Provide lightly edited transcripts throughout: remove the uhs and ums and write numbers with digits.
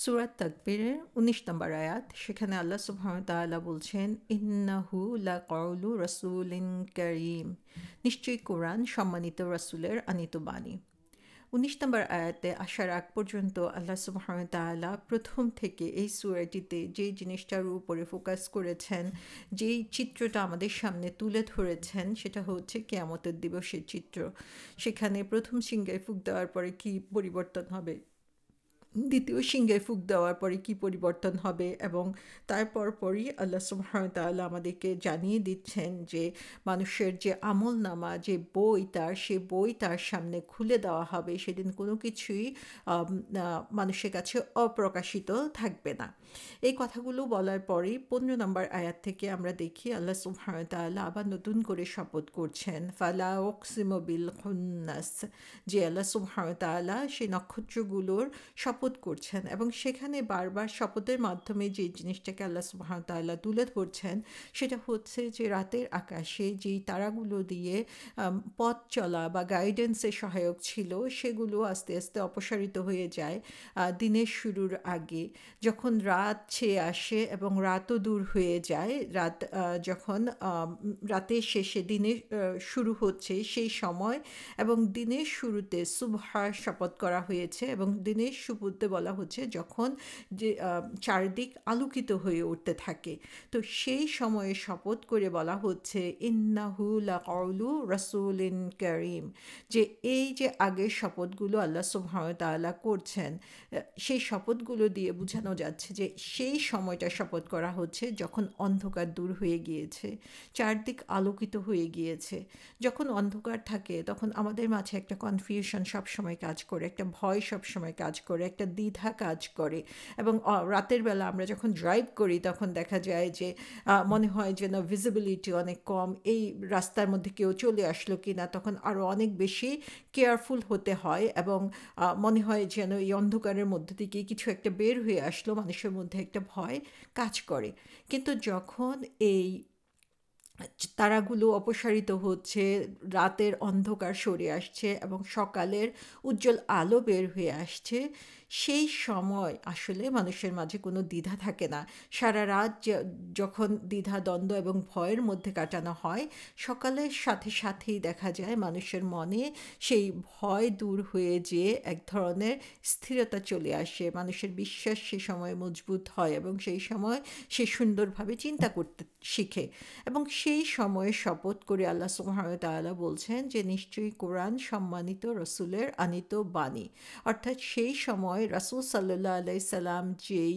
সূরা তাকবীরের ১৯ নম্বর আয়াত, সেখানে আল্লাহ সুবহানাহু ওয়া তাআলা বলছেন, ইন্নাহু লাকাউলু রাসূলিন কারীম, নিশ্চয়ই কোরআন সম্মানিত রাসূলের আনিত বাণী। ১৯ নম্বর আয়াতে আসার আগ পর্যন্ত আল্লাহ সুবহানাহু ওয়া তাআলা প্রথম থেকে এই সূরাটিতে যেই জিনিসটার উপরে ফোকাস করেছেন, যেই চিত্রটা আমাদের সামনে তুলে ধরেছেন, সেটা হচ্ছে কিয়ামতের দিবসের চিত্র। সেখানে প্রথম সিংহায় ফুঁক দেওয়ার পরে কী পরিবর্তন হবে, দ্বিতীয় সিংহায় ফুঁক দেওয়ার পরে কী পরিবর্তন হবে, এবং তারপর পরই আল্লাহ সুবহানাহু ওয়া তাআলা আমাদেরকে জানিয়ে দিচ্ছেন যে মানুষের যে আমলনামা, যে বই তার, সে বই তার সামনে খুলে দেওয়া হবে। সেদিন কোনো কিছুই মানুষের কাছে অপ্রকাশিত থাকবে না। এই কথাগুলো বলার পরেই ১৫ নম্বর আয়াত থেকে আমরা দেখি আল্লাহ সুবহানাহু ওয়া তাআলা আবার নতুন করে শপথ করছেন, ফালা উকসিমু বিল খুন্নাস, যে আল্লাহ সুবহানাহু ওয়া তাআলা সেই নক্ষত্রগুলোর শপথ করছেন, এবং সেখানে বারবার শপথের মাধ্যমে যে জিনিসটাকে আল্লাহ সুবহানাহু ওয়া তাআলা তুলে ধরছেন, সেটা হচ্ছে যে রাতের আকাশে যেই তারাগুলো দিয়ে পথ চলা বা গাইডেন্সের সহায়ক ছিল, সেগুলো আস্তে আস্তে অপসারিত হয়ে যায় দিনের শুরুর আগে। যখন রাত ছেয়ে আসে এবং রাতও দূর হয়ে যায়, যখন রাতের শেষে দিনের শুরু হচ্ছে সেই সময়, এবং দিনের শুরুতে সুবহার শপথ করা হয়েছে, এবং দিনের শুরুতে বলা হচ্ছে যখন যে চারদিক আলোকিত হয়ে উঠতে থাকে, তো সেই সময়ে শপথ করে বলা হচ্ছে ইন্নাহু লাকাউলু রাসূলিন কারীম, যে এই যে আগের শপথগুলো আল্লাহ সুবহানাহু ওয়া তাআলা করছেন, সেই শপথগুলো দিয়ে বোঝানো যাচ্ছে যে সেই সময়টা শপথ করা হচ্ছে যখন অন্ধকার দূর হয়ে গিয়েছে, চারদিক আলোকিত হয়ে গিয়েছে। যখন অন্ধকার থাকে তখন আমাদের মাঝে একটা কনফিউশন সবসময় কাজ করে, একটা ভয় সবসময় কাজ করে, একটা দ্বিধা কাজ করে, এবং রাতের বেলা আমরা যখন ড্রাইভ করি তখন দেখা যায় যে মনে হয় যেন ভিজিবিলিটি অনেক কম, এই রাস্তার মধ্যে কেউ চলে আসলো কি না, তখন আরও অনেক বেশি কেয়ারফুল হতে হয়, এবং মনে হয় যেন এই অন্ধকারের মধ্যে থেকে কিছু একটা বের হয়ে আসলো, মানুষের মধ্যে একটা ভয় কাজ করে। কিন্তু যখন এই তারাগুলো অপসারিত হচ্ছে, রাতের অন্ধকার সরে আসছে এবং সকালের উজ্জ্বল আলো বের হয়ে আসছে, সেই সময় আসলে মানুষের মাঝে কোনো দ্বিধা থাকে না। সারা রাত যখন দ্বিধা দ্বন্দ্ব এবং ভয়ের মধ্যে কাটানো হয়, সকালের সাথে সাথেই দেখা যায় মানুষের মনে সেই ভয় দূর হয়ে যেয়ে এক ধরনের স্থিরতা চলে আসে, মানুষের বিশ্বাস সে সময় মজবুত হয়, এবং সেই সময় সে সুন্দরভাবে চিন্তা করতে শিখে। এবং সেই সময়ে শপথ করে আল্লাহ সুবহানাহু ওয়া তাআলা বলছেন যে নিশ্চয়ই কোরআন সম্মানিত রসুলের আনিত বাণী, অর্থাৎ সেই সময় রাসূল সাল্লাল্লাহু আলাইহি সাল্লাম যেই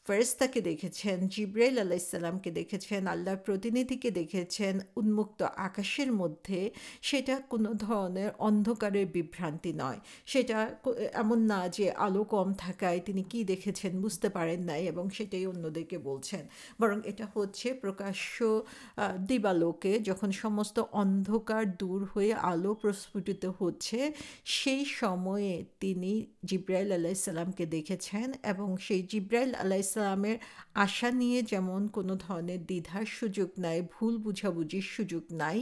ফেরেশতাকে দেখেছেন, জিবরাইল আলাইহিস সালামকে দেখেছেন, আল্লাহর প্রতিনিধিকে দেখেছেন উন্মুক্ত আকাশের মধ্যে, সেটা কোনো ধরনের অন্ধকারের বিভ্রান্তি নয়। সেটা এমন না যে আলো কম থাকায় তিনি কি দেখেছেন বুঝতে পারেন নাই এবং সেটাই অন্যদেরকে বলছেন, বরং এটা হচ্ছে প্রকাশ্য দিবালোকে যখন সমস্ত অন্ধকার দূর হয়ে আলো প্রস্ফুটিত হচ্ছে, সেই সময়ে তিনি জিবরাইল আলাইহিস সালামকে দেখেছেন, এবং সেই জিবরাইল আলাইহিস সালামের আশা নিয়ে যেমন কোনো ধরনের দ্বিধার সুযোগ নাই, ভুল বুঝাবুঝির সুযোগ নাই,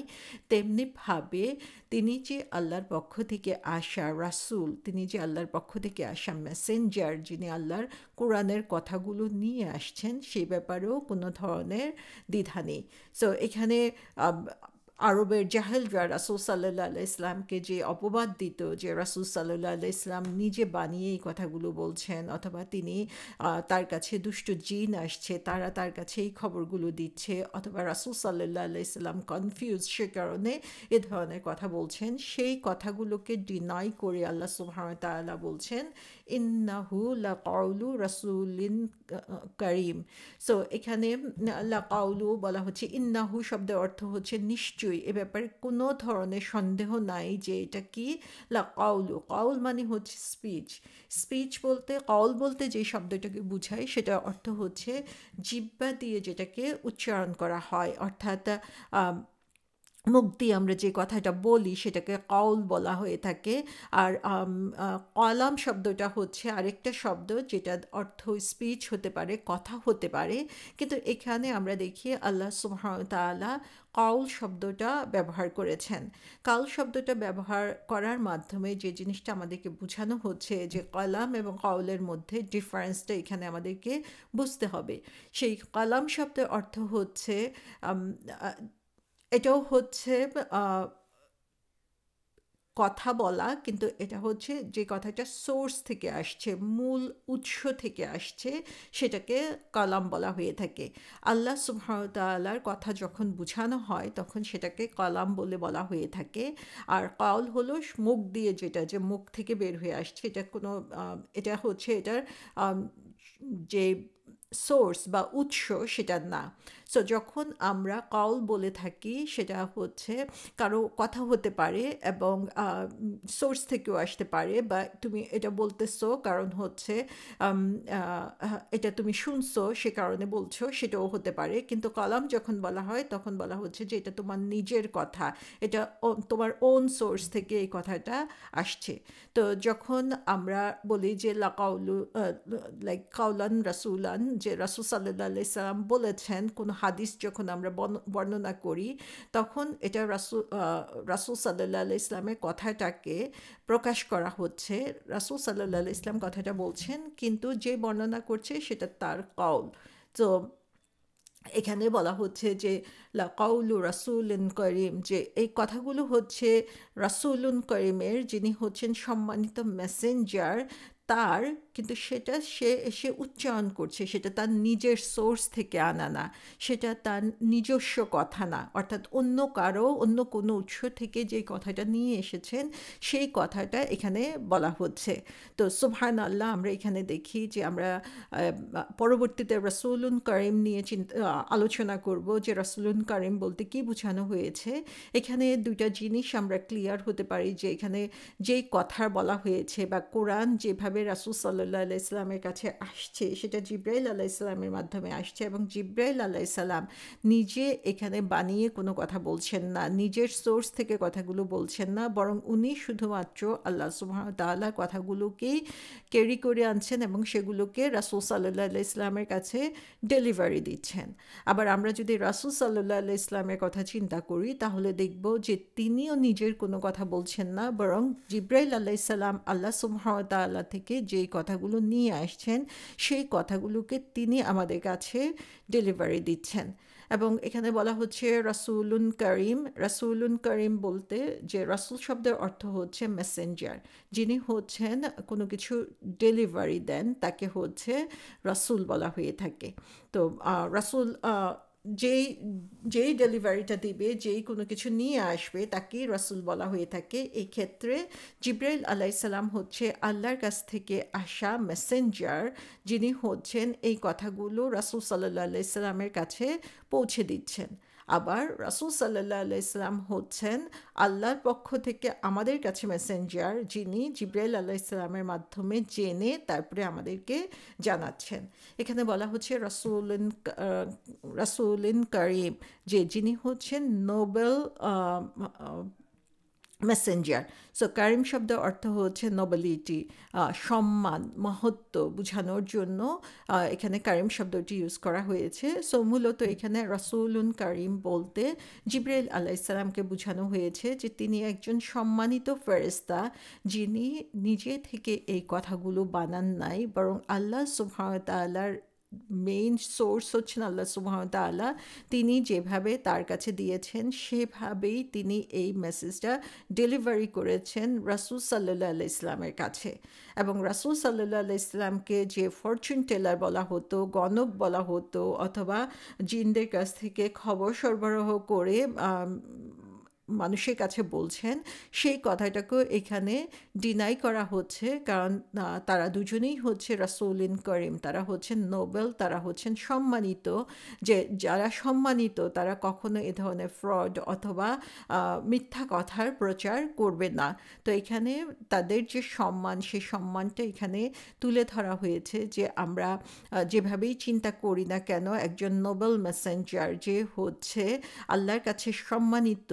তেমনিভাবে তিনি যে আল্লাহর পক্ষ থেকে আসা রাসূল, তিনি যে আল্লাহর পক্ষ থেকে আসা মেসেঞ্জার, যিনি আল্লাহর কোরআনের কথাগুলো নিয়ে আসছেন, সেই ব্যাপারেও কোনো ধরনের দ্বিধা নেই। সো এখানে আরবের জাহেলরা রাসূল সাল্লাল্লাহু আলাইহি ইসলামকে যে অপবাদ দিত যে রাসূল সাল্লাল্লাহু আলাইহি ইসলাম নিজে বানিয়ে এই কথাগুলো বলছেন, অথবা তিনি তার কাছে দুষ্ট জিন আসছে, তারা তার কাছে এই খবরগুলো দিচ্ছে, অথবা রাসূল সাল্লাল্লাহু আলাইহি ইসলাম কনফিউজ, সে কারণে এ ধরনের কথা বলছেন, সেই কথাগুলোকে ডিনাই করে আল্লাহ সুবহানাহু ওয়া তাআলা বলছেন ইন্নাহু লাকাউলু রাসূলিন কারীম। সো এখানে লাকাউলু বলা হচ্ছে, ইন্নাহু শব্দের অর্থ হচ্ছে নিশ্চয়ই, এ ব্যাপারে কোনো ধরনের সন্দেহ নাই যে এটা কি লাকাউলু। কাউল মানে হচ্ছে স্পিচ, স্পিচ বলতে, কাউল বলতে যে শব্দটাকে বুঝায় সেটার অর্থ হচ্ছে জিহ্বা দিয়ে যেটাকে উচ্চারণ করা হয়, অর্থাৎ মুখ দিয়ে আমরা যে কথাটা বলি সেটাকে কাউল বলা হয়ে থাকে। আর কলাম শব্দটা হচ্ছে আরেকটা শব্দ যেটার অর্থ স্পিচ হতে পারে, কথা হতে পারে, কিন্তু এখানে আমরা দেখি আল্লাহ সুবহানাহু ওয়া তাআলা কাউল শব্দটা ব্যবহার করেছেন। কাউল শব্দটা ব্যবহার করার মাধ্যমে যে জিনিসটা আমাদেরকে বোঝানো হচ্ছে যে কালাম এবং কাউলের মধ্যে ডিফারেন্সটা এখানে আমাদেরকে বুঝতে হবে। সেই কালাম শব্দের অর্থ হচ্ছে এটাও হচ্ছে কথা বলা, কিন্তু এটা হচ্ছে যে কথাটা সোর্স থেকে আসছে, মূল উৎস থেকে আসছে, সেটাকে কালাম বলা হয়ে থাকে। আল্লাহ সুবহানাহু ওয়া তাআলার কথা যখন বোঝানো হয় তখন সেটাকে কালাম বলে বলা হয়ে থাকে। আর কাউল হলো মুখ দিয়ে, যেটা যে মুখ থেকে বের হয়ে আসছে, এটা কোনো এটা হচ্ছে এটার যে সোর্স বা উৎস সেটা না। সো যখন আমরা কাউল বলে থাকি সেটা হচ্ছে কারো কথা হতে পারে এবং সোর্স থেকেও আসতে পারে, বা তুমি এটা বলতেছো কারণ হচ্ছে এটা তুমি শুনছো সে কারণে বলছো, সেটাও হতে পারে। কিন্তু কালাম যখন বলা হয় তখন বলা হচ্ছে যে এটা তোমার নিজের কথা, এটা তোমার ওন সোর্স থেকে এই কথাটা আসছে। তো যখন আমরা বলি যে লাকাউলু লাইক কাউলান রাসুলান, যে রাসূল সাল্লাল্লাহু আলাইহি সাল্লাম বলেছেন, কোনো হাদিস যখন আমরা বর্ণনা করি তখন এটা রাসূল সাল্লাল্লাহু আলাইহি ইসলামের কথাটাকে প্রকাশ করা হচ্ছে। রাসূল সাল্লাল্লাহু আলাইহি ইসলাম কথাটা বলছেন, কিন্তু যে বর্ণনা করছে সেটা তার কাউল। তো এখানে বলা হচ্ছে যে লাকাউলু রাসূলিন করিম, যে এই কথাগুলো হচ্ছে রাসূলুন করিমের, যিনি হচ্ছেন সম্মানিত মেসেঞ্জার তার, কিন্তু সেটা সে এসে উচ্চারণ করছে, সেটা তার নিজের সোর্স থেকে আনা না, সেটা তার নিজস্ব কথা না, অর্থাৎ অন্য কারো অন্য কোনো উৎস থেকে যে কথাটা নিয়ে এসেছেন সেই কথাটা এখানে বলা হচ্ছে। তো সুবহানাল্লাহ, আমরা এখানে দেখি যে আমরা পরবর্তীতে রাসূলুন কারীম নিয়ে আলোচনা করব যে রাসূলুন কারীম বলতে কি বোঝানো হয়েছে। এখানে দুইটা জিনিস আমরা ক্লিয়ার হতে পারি, যে এখানে যেই কথা বলা হয়েছে বা কোরআন যেভাবে রাসূল সাল্লাল্লাহু আলাইহি সাল্লামের কাছে আসছে সেটা জিবরাইল আলাইহিস সালামের মাধ্যমে আসছে, এবং জিবরাইল আলাইহিস সালাম নিজে এখানে বানিয়ে কোনো কথা বলছেন না, নিজের সোর্স থেকে কথাগুলো বলছেন না, বরং উনি শুধুমাত্র আল্লাহ সুবহানাহু ওয়া তাআলার কথাগুলোকেই ক্যারি করে আনছেন এবং সেগুলোকে রাসূল সাল্লাল্লাহু আলাইহি সাল্লামের কাছে ডেলিভারি দিচ্ছেন। আবার আমরা যদি রাসূল সাল্লাল্লাহু আলাইহি সাল্লামের কথা চিন্তা করি তাহলে দেখব যে তিনিও নিজের কোনো কথা বলছেন না, বরং জিবরাইল আলাইহিস সালাম আল্লাহ সুবহানাহু ওয়া তাআলা থেকে যেই কথাগুলো নিয়ে আসছেন সেই কথাগুলোকে তিনি আমাদের কাছে ডেলিভারি দিচ্ছেন। এবং এখানে বলা হচ্ছে রাসূলুন কারীম। রাসূলুন কারীম বলতে যে রাসূল শব্দের অর্থ হচ্ছে মেসেঞ্জার, যিনি হচ্ছেন কোনো কিছু ডেলিভারি দেন তাকে হচ্ছে রাসূল বলা হয়ে থাকে। তো রাসূল যেই যেই ডেলিভারিটা দিবে, যেই কোনো কিছু নিয়ে আসবে তাকেই রাসূল বলা হয়ে থাকে। এই ক্ষেত্রে জিবরাইল আলাইহিস সালাম হচ্ছে আল্লাহর কাছ থেকে আসা মেসেঞ্জার, যিনি হচ্ছেন এই কথাগুলো রাসূল সাল্লাল্লাহু আলাইহি সাল্লামের কাছে পৌঁছে দিচ্ছেন। আবার রাসূল সাল্লাল্লাহু আলাইহি সাল্লাম হচ্ছেন আল্লাহর পক্ষ থেকে আমাদের কাছে মেসেঞ্জার, যিনি জিবরাইল আলাইহিস সালামের মাধ্যমে জেনে তারপরে আমাদেরকে জানাচ্ছেন। এখানে বলা হচ্ছে রাসূলিন কারীম, যে যিনি হচ্ছেন নোবেল মেসেঞ্জার। সো কারিম শব্দের অর্থ হচ্ছে নোবেলিটি, সম্মান, মহত্ব বোঝানোর জন্য এখানে কারিম শব্দটি ইউজ করা হয়েছে। সো মূলত এখানে রাসূলুন কারিম বলতে জিবরাইল আলাইহিস সালামকে বোঝানো হয়েছে যে তিনি একজন সম্মানিত ফেরেশতা, যিনি নিজে থেকে এই কথাগুলো বানান নাই, বরং আল্লাহ সুবহানাহু ওয়া তাআলার মেইন সোর্স হচ্ছেন আল্লাহ সুবহানাহু ওয়া তাআলা। তিনি যেভাবে তার কাছে দিয়েছেন সেভাবেই তিনি এই মেসেজটা ডেলিভারি করেছেন রাসূল সাল্লাল্লাহু আলাইহি ইসলামের কাছে। এবং রাসূল সাল্লাল্লাহু আলাইহি ইসলামকে যে ফরচুন টেলার বলা হতো, গণক বলা হতো, অথবা জিনদের কাছ থেকে খবর সরবরাহ করে মানুষের কাছে বলছেন, সেই কথাটাকেও এখানে ডিনাই করা হচ্ছে, কারণ তারা দুজনেই হচ্ছে রাসূলিন করিম, তারা হচ্ছেন নোবেল, তারা হচ্ছেন সম্মানিত। যে যারা সম্মানিত তারা কখনো এ ধরনের ফ্রড অথবা মিথ্যা কথার প্রচার করবে না। তো এখানে তাদের যে সম্মান, সেই সম্মানটা এখানে তুলে ধরা হয়েছে, যে আমরা যেভাবেই চিন্তা করি না কেন একজন নোবেল মেসেঞ্জার যে হচ্ছে আল্লাহর কাছে সম্মানিত,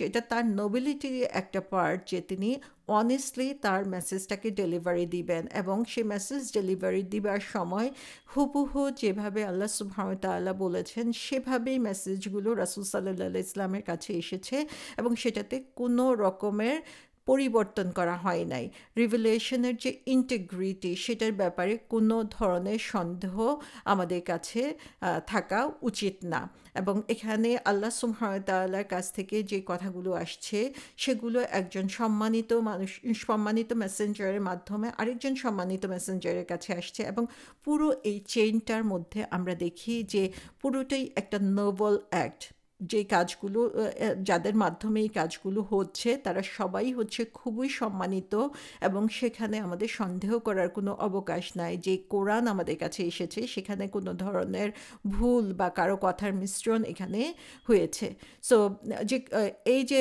যেটা তার নোবেলিটির একটা পার্ট, যে তিনি অনেস্টলি তার মেসেজটাকে ডেলিভারি দিবেন এবং সেই মেসেজ ডেলিভারি দিবার সময় হুবহু যেভাবে আল্লাহ সুবহানাহু ওয়া তাআলা বলেছেন সেভাবেই মেসেজগুলো রাসূল সাল্লাল্লাহু আলাইহি ওয়াসাল্লামের কাছে এসেছে এবং সেটাতে কোনো রকমের পরিবর্তন করা হয় নাই। রিভেলেশনের যে ইন্টিগ্রিটি সেটার ব্যাপারে কোনো ধরনের সন্দেহ আমাদের কাছে থাকা উচিত না। এবং এখানে আল্লাহ সুবহানাহু ওয়া তাআলার কাছ থেকে যে কথাগুলো আসছে সেগুলো একজন সম্মানিত মেসেঞ্জারের মাধ্যমে আরেকজন সম্মানিত মেসেঞ্জারের কাছে আসছে এবং পুরো এই চেইনটার মধ্যে আমরা দেখি যে পুরোটাই একটা নোবেল অ্যাক্ট। যে কাজগুলো যাদের মাধ্যমে এই কাজগুলো হচ্ছে তারা সবাই হচ্ছে খুবই সম্মানিত এবং সেখানে আমাদের সন্দেহ করার কোনো অবকাশ নাই যে কোরআন আমাদের কাছে এসেছে সেখানে কোনো ধরনের ভুল বা কারো কথার মিশ্রণ এখানে হয়েছে। সো যে এই যে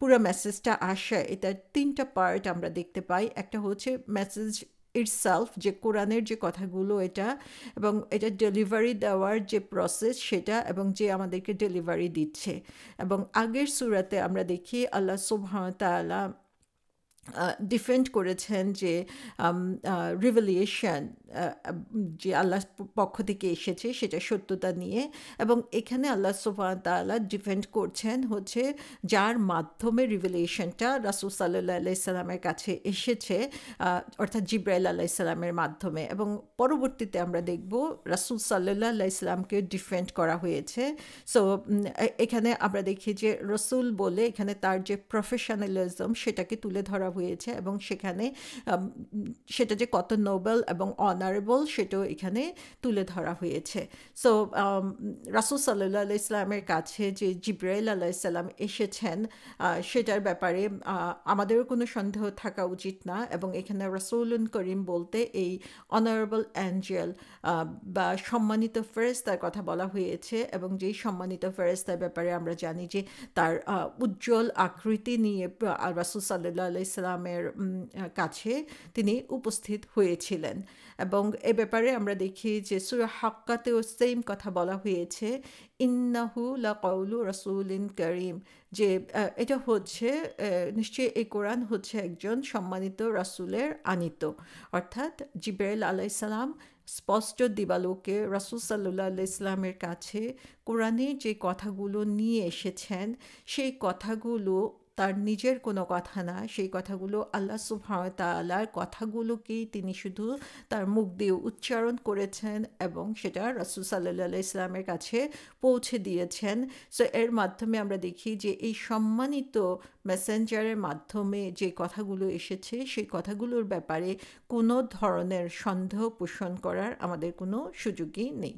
পুরো মেসেজটা আসে এটা তিনটা পার্ট আমরা দেখতে পাই। একটা হচ্ছে মেসেজ ইটসেলফ যে কোরআনের যে কথাগুলো এটা এবং এটা ডেলিভারি দেওয়ার যে প্রসেস সেটা এবং যে আমাদেরকে ডেলিভারি দিচ্ছে। এবং আগের সূরাতে আমরা দেখি আল্লাহ সুবহানাহু ওয়া তাআলা ডিফেন্ড করেছেন যে রিভেলিয়েশন যে আল্লাহর পক্ষ থেকে এসেছে সেটা সত্যতা নিয়ে এবং এখানে আল্লাহ সুবহানাহু ওয়া তাআলা ডিফেন্ড করছেন হচ্ছে যার মাধ্যমে রিভেলিয়েশনটা রাসূল সাল্লাল্লাহু আলাইহি সাল্লামের কাছে এসেছে অর্থাৎ জিব্রাইল আলাইহিস সালামের মাধ্যমে। এবং পরবর্তীতে আমরা দেখব রাসূল সাল্লাল্লাহু আলাইহি সাল্লামকে ডিফেন্ড করা হয়েছে। সো এখানে আমরা দেখি যে রসূল বলে এখানে তার যে প্রফেশনালিজম সেটাকে তুলে ধরা হয়েছে এবং সেখানে সেটা যে কত নোবেল এবং অনারেবল সেটাও এখানে তুলে ধরা হয়েছে। সো রাসূল সাল্লাল্লাহু আলাইহি সাল্লামের কাছে যে জিব্রাইল আলাইহিস সালাম এসেছেন সেটার ব্যাপারে আমাদেরও কোনো সন্দেহ থাকা উচিত না এবং এখানে রাসূলুন করিম বলতে এই অনারেবল অ্যাঞ্জেল বা সম্মানিত ফেরেশতার কথা বলা হয়েছে এবং যেই সম্মানিত ফেরেশতার ব্যাপারে আমরা জানি যে তার উজ্জ্বল আকৃতি নিয়ে রাসূল সাল্লাল্লাহু আলাইহি সাল্লামের কাছে তিনি উপস্থিত হয়েছিলেন। এবং এ ব্যাপারে আমরা দেখি যে সূরা হাক্কাতেও সেম কথা বলা হয়েছে, ইন্নাহু লাকাউলু রাসূলিন কারীম, যে এটা হচ্ছে নিশ্চয়ই এই কোরআন হচ্ছে একজন সম্মানিত রাসূলের আনিত। অর্থাৎ জিবরাইল আলাইহিস সালাম স্পষ্ট দিবালোকে রাসূল সাল্লাল্লাহু আলাইহি সাল্লামের কাছে কোরআনের যে কথাগুলো নিয়ে এসেছেন সেই কথাগুলো তার নিজের কোনো কথা না, সেই কথাগুলো আল্লাহ সুবহানাহু ওয়া তাআলার কথাগুলোকেই তিনি শুধু তার মুখ দিয়ে উচ্চারণ করেছেন এবং সেটা রাসূল সাল্লাল্লাহু আলাইহি সাল্লামের কাছে পৌঁছে দিয়েছেন। সো এর মাধ্যমে আমরা দেখি যে এই সম্মানিত মেসেঞ্জারের মাধ্যমে যে কথাগুলো এসেছে সেই কথাগুলোর ব্যাপারে কোনো ধরনের সন্দেহ পোষণ করার আমাদের কোনো সুযোগই নেই।